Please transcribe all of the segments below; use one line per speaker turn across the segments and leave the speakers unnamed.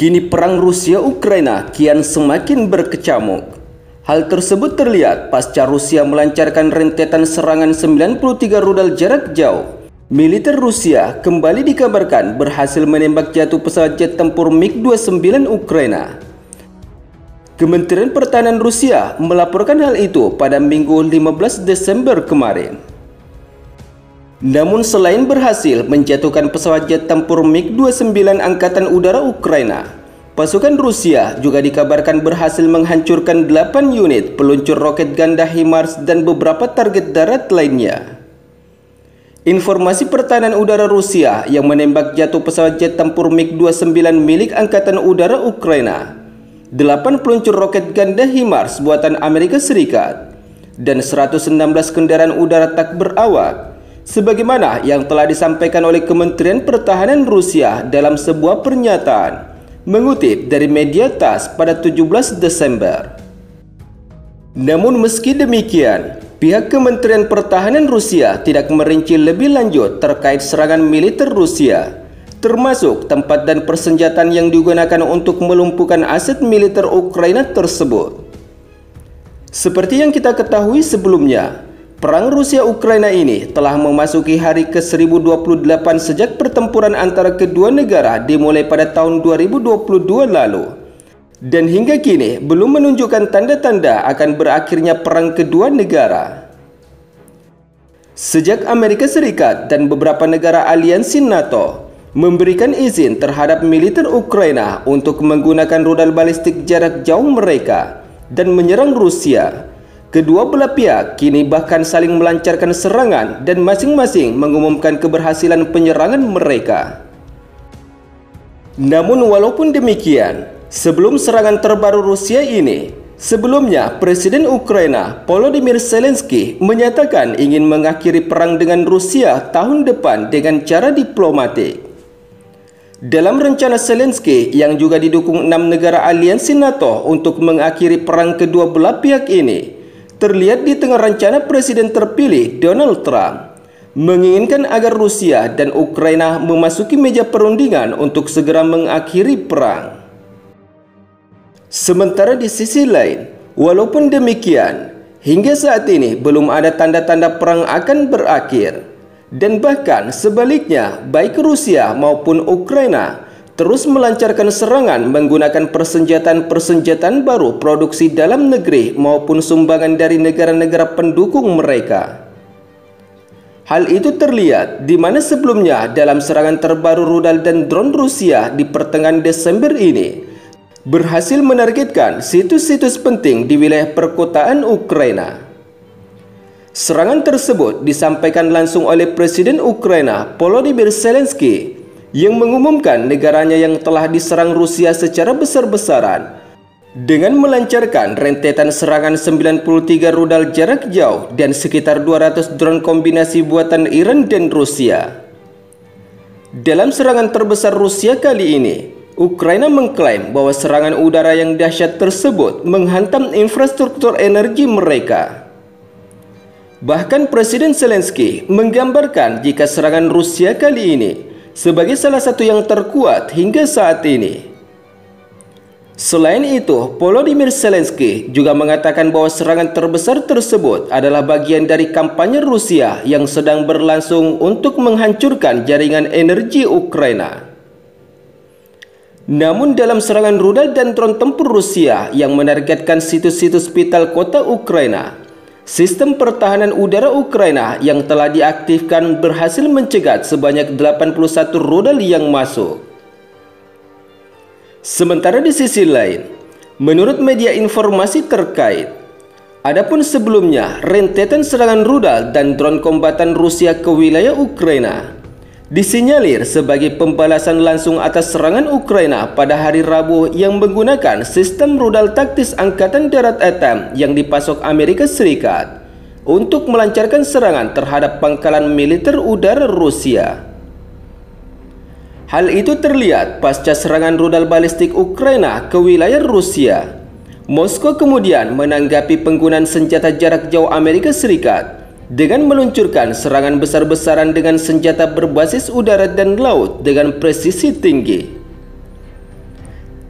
Kini perang Rusia-Ukraina kian semakin berkecamuk. Hal tersebut terlihat pasca Rusia melancarkan rentetan serangan 93 rudal jarak jauh. Militer Rusia kembali dikabarkan berhasil menembak jatuh pesawat jet tempur MiG-29 Ukraina. Kementerian Pertahanan Rusia melaporkan hal itu pada Minggu 15 Desember kemarin. Namun selain berhasil menjatuhkan pesawat jet tempur MiG-29 Angkatan Udara Ukraina, pasukan Rusia juga dikabarkan berhasil menghancurkan 8 unit peluncur roket ganda HIMARS dan beberapa target darat lainnya. Informasi pertahanan udara Rusia yang menembak jatuh pesawat jet tempur MiG-29 milik Angkatan Udara Ukraina, 8 peluncur roket ganda HIMARS buatan Amerika Serikat, dan 116 kendaraan udara tak berawak, sebagaimana yang telah disampaikan oleh Kementerian Pertahanan Rusia dalam sebuah pernyataan, mengutip dari media TASS pada 17 Desember. Namun meski demikian, pihak Kementerian Pertahanan Rusia tidak merinci lebih lanjut terkait serangan militer Rusia, termasuk tempat dan persenjataan yang digunakan untuk melumpuhkan aset militer Ukraina tersebut. Seperti yang kita ketahui sebelumnya, perang Rusia-Ukraina ini telah memasuki hari ke-1028 sejak pertempuran antara kedua negara dimulai pada tahun 2022 lalu. Dan hingga kini belum menunjukkan tanda-tanda akan berakhirnya perang kedua negara. Sejak Amerika Serikat dan beberapa negara aliansi NATO memberikan izin terhadap militer Ukraina untuk menggunakan rudal balistik jarak jauh mereka dan menyerang Rusia, kedua belah pihak kini bahkan saling melancarkan serangan dan masing-masing mengumumkan keberhasilan penyerangan mereka. Namun walaupun demikian, sebelum serangan terbaru Rusia ini, sebelumnya Presiden Ukraina Volodymyr Zelensky menyatakan ingin mengakhiri perang dengan Rusia tahun depan dengan cara diplomatik. Dalam rencana Zelensky yang juga didukung 6 negara aliansi NATO untuk mengakhiri perang kedua belah pihak ini, terlihat di tengah rencana Presiden terpilih Donald Trump menginginkan agar Rusia dan Ukraina memasuki meja perundingan untuk segera mengakhiri perang. Sementara di sisi lain, walaupun demikian, hingga saat ini belum ada tanda-tanda perang akan berakhir. Dan bahkan sebaliknya, baik Rusia maupun Ukraina terus melancarkan serangan menggunakan persenjataan-persenjataan baru produksi dalam negeri maupun sumbangan dari negara-negara pendukung mereka. Hal itu terlihat di mana sebelumnya dalam serangan terbaru rudal dan drone Rusia di pertengahan Desember ini berhasil menargetkan situs-situs penting di wilayah perkotaan Ukraina. Serangan tersebut disampaikan langsung oleh Presiden Ukraina Volodymyr Zelensky yang mengumumkan negaranya yang telah diserang Rusia secara besar-besaran dengan melancarkan rentetan serangan 93 rudal jarak jauh dan sekitar 200 drone kombinasi buatan Iran dan Rusia. Dalam serangan terbesar Rusia kali ini, Ukraina mengklaim bahwa serangan udara yang dahsyat tersebut menghantam infrastruktur energi mereka. Bahkan Presiden Zelensky menggambarkan jika serangan Rusia kali ini sebagai salah satu yang terkuat hingga saat ini. Selain itu, Volodymyr Zelensky juga mengatakan bahwa serangan terbesar tersebut adalah bagian dari kampanye Rusia yang sedang berlangsung untuk menghancurkan jaringan energi Ukraina. Namun dalam serangan rudal dan drone tempur Rusia yang menargetkan situs-situs vital kota Ukraina, sistem pertahanan udara Ukraina yang telah diaktifkan berhasil mencegat sebanyak 81 rudal yang masuk. Sementara di sisi lain, menurut media informasi terkait, adapun sebelumnya rentetan serangan rudal dan drone kombatan Rusia ke wilayah Ukraina disinyalir sebagai pembalasan langsung atas serangan Ukraina pada hari Rabu yang menggunakan sistem rudal taktis Angkatan Darat ATAM yang dipasok Amerika Serikat untuk melancarkan serangan terhadap pangkalan militer udara Rusia. Hal itu terlihat pasca serangan rudal balistik Ukraina ke wilayah Rusia. Moskow kemudian menanggapi penggunaan senjata jarak jauh Amerika Serikat dengan meluncurkan serangan besar-besaran dengan senjata berbasis udara dan laut dengan presisi tinggi.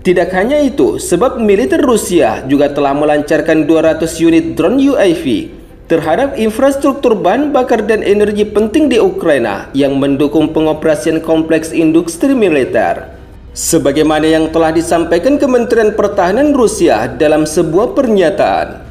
Tidak hanya itu, sebab militer Rusia juga telah melancarkan 200 unit drone UAV terhadap infrastruktur bahan bakar dan energi penting di Ukraina yang mendukung pengoperasian kompleks industri militer. Sebagaimana yang telah disampaikan Kementerian Pertahanan Rusia dalam sebuah pernyataan.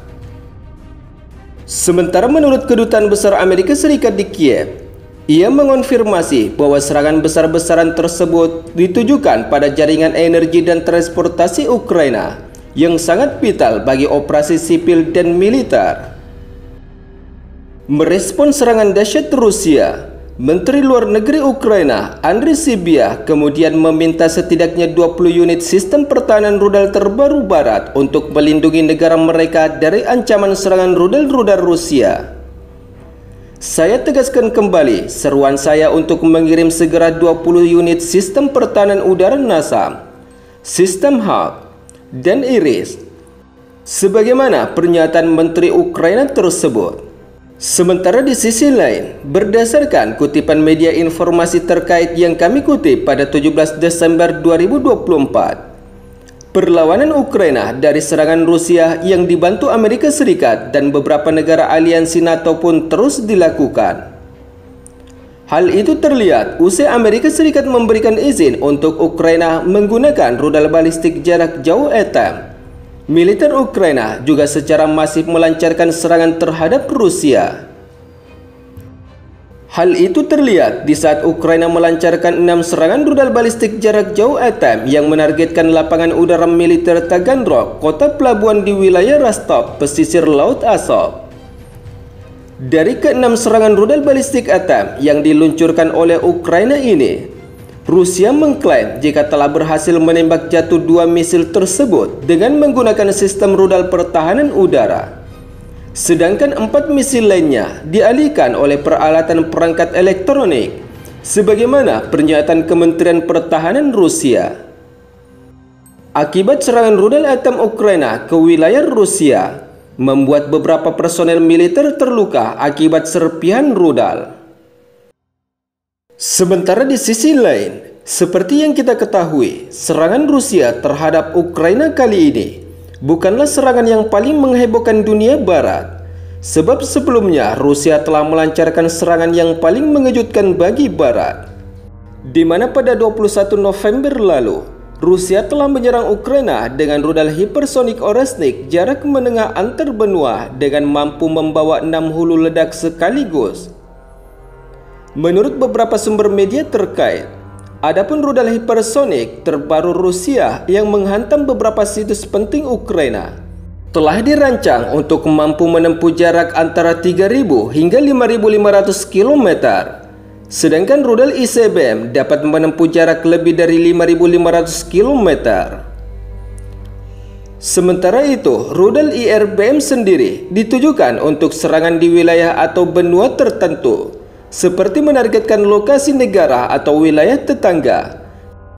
Sementara menurut Kedutaan Besar Amerika Serikat di Kiev, ia mengonfirmasi bahwa serangan besar-besaran tersebut ditujukan pada jaringan energi dan transportasi Ukraina yang sangat vital bagi operasi sipil dan militer. Merespons serangan dahsyat Rusia, Menteri Luar Negeri Ukraina Andriy Sybiha kemudian meminta setidaknya 20 unit sistem pertahanan rudal terbaru Barat untuk melindungi negara mereka dari ancaman serangan rudal-rudal Rusia. Saya tegaskan kembali seruan saya untuk mengirim segera 20 unit sistem pertahanan udara NASAM, sistem HAWK, dan IRIS, sebagaimana pernyataan Menteri Ukraina tersebut. Sementara di sisi lain, berdasarkan kutipan media informasi terkait yang kami kutip pada 17 Desember 2024, perlawanan Ukraina dari serangan Rusia yang dibantu Amerika Serikat dan beberapa negara aliansi NATO pun terus dilakukan. Hal itu terlihat usai Amerika Serikat memberikan izin untuk Ukraina menggunakan rudal balistik jarak jauh ATACMS. Militer Ukraina juga secara masif melancarkan serangan terhadap Rusia. Hal itu terlihat di saat Ukraina melancarkan 6 serangan rudal balistik jarak jauh ATACMS yang menargetkan lapangan udara militer Taganrog, kota pelabuhan di wilayah Rostov, pesisir Laut Azov. Dari ke-6 serangan rudal balistik ATACMS yang diluncurkan oleh Ukraina ini, Rusia mengklaim jika telah berhasil menembak jatuh 2 misil tersebut dengan menggunakan sistem rudal pertahanan udara. Sedangkan 4 misil lainnya dialihkan oleh peralatan perangkat elektronik, sebagaimana pernyataan Kementerian Pertahanan Rusia. Akibat serangan rudal ATACMS Ukraina ke wilayah Rusia, membuat beberapa personel militer terluka akibat serpihan rudal. Sementara di sisi lain, seperti yang kita ketahui, serangan Rusia terhadap Ukraina kali ini bukanlah serangan yang paling menghebohkan dunia barat, sebab sebelumnya Rusia telah melancarkan serangan yang paling mengejutkan bagi barat, di mana pada 21 November lalu, Rusia telah menyerang Ukraina dengan rudal hipersonik Oresnik jarak menengah antar benua dengan mampu membawa 6 hulu ledak sekaligus. Menurut beberapa sumber media terkait, adapun rudal hipersonik terbaru Rusia yang menghantam beberapa situs penting Ukraina telah dirancang untuk mampu menempuh jarak antara 3.000 hingga 5.500 km, sedangkan rudal ICBM dapat menempuh jarak lebih dari 5.500 km. Sementara itu, rudal IRBM sendiri ditujukan untuk serangan di wilayah atau benua tertentu, seperti menargetkan lokasi negara atau wilayah tetangga,